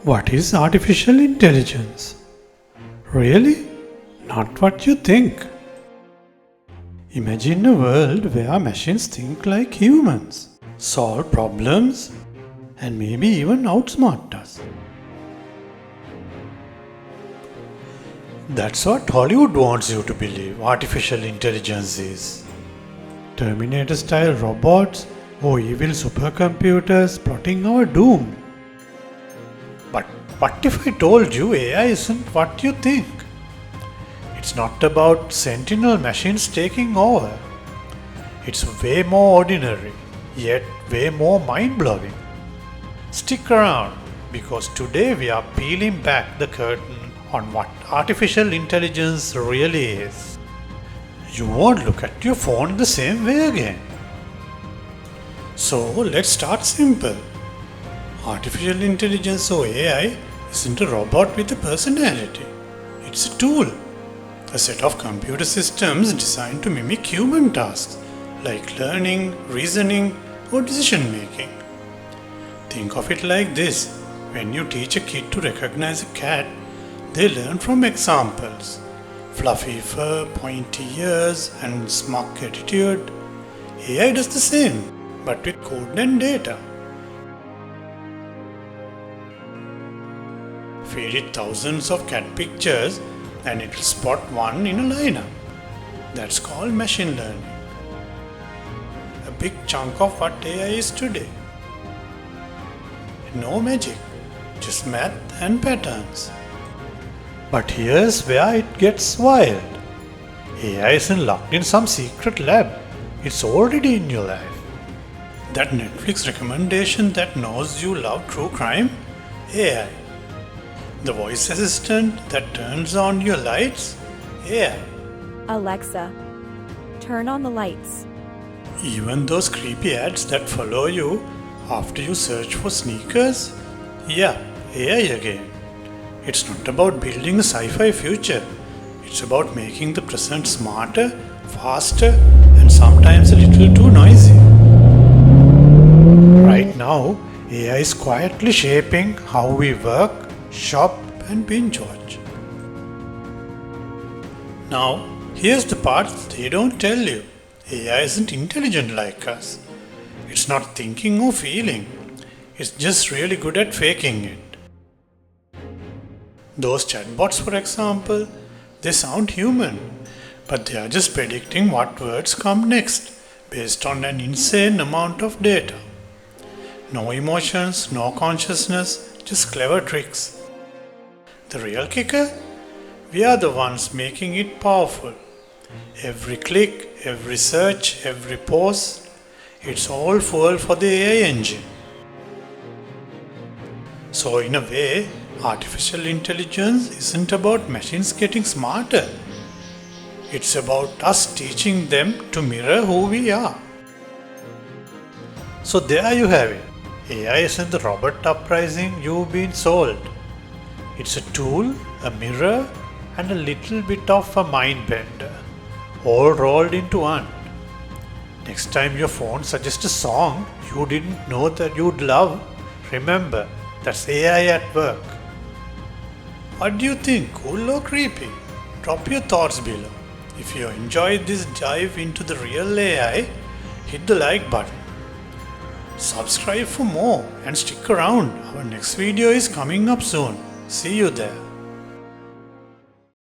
What is artificial intelligence? Really? Not what you think. Imagine a world where machines think like humans, solve problems, and maybe even outsmart us. That's what Hollywood wants you to believe artificial intelligence is. Terminator-style robots or evil supercomputers plotting our doom. But what if I told you AI isn't what you think? It's not about sentinel machines taking over. It's way more ordinary, yet way more mind-blowing. Stick around, because today we are peeling back the curtain on what artificial intelligence really is. You won't look at your phone the same way again. So let's start simple. Artificial intelligence or AI isn't a robot with a personality. It's a tool, a set of computer systems designed to mimic human tasks like learning, reasoning, or decision making. Think of it like this: when you teach a kid to recognize a cat, they learn from examples. Fluffy fur, pointy ears, and smug attitude. AI does the same, but with code and data. Feed it thousands of cat pictures and it will spot one in a lineup. That's called machine learning. A big chunk of what AI is today. No magic, just math and patterns. But here's where it gets wild. AI isn't locked in some secret lab. It's already in your life. That Netflix recommendation that knows you love true crime? AI. The voice assistant that turns on your lights? AI. Alexa, turn on the lights. Even those creepy ads that follow you after you search for sneakers? Yeah, AI again. It's not about building a sci-fi future. It's about making the present smarter, faster, and sometimes a little too noisy. Right now, AI is quietly shaping how we work, shop, and binge watch. Now, here's the part they don't tell you. AI isn't intelligent like us. It's not thinking or feeling. It's just really good at faking it. Those chatbots, for example, they sound human, but they are just predicting what words come next based on an insane amount of data. No emotions, no consciousness, just clever tricks. The real kicker? We are the ones making it powerful. Every click, every search, every post, it's all fuel for the AI engine. So in a way, artificial intelligence isn't about machines getting smarter. It's about us teaching them to mirror who we are. So there you have it. AI isn't the robot uprising you've been sold. It's a tool, a mirror, and a little bit of a mind bender, all rolled into one. Next time your phone suggests a song you didn't know that you'd love, remember, that's AI at work. What do you think? Cool or creepy? Drop your thoughts below. If you enjoyed this dive into the real AI, hit the like button. Subscribe for more and stick around. Our next video is coming up soon. See you there.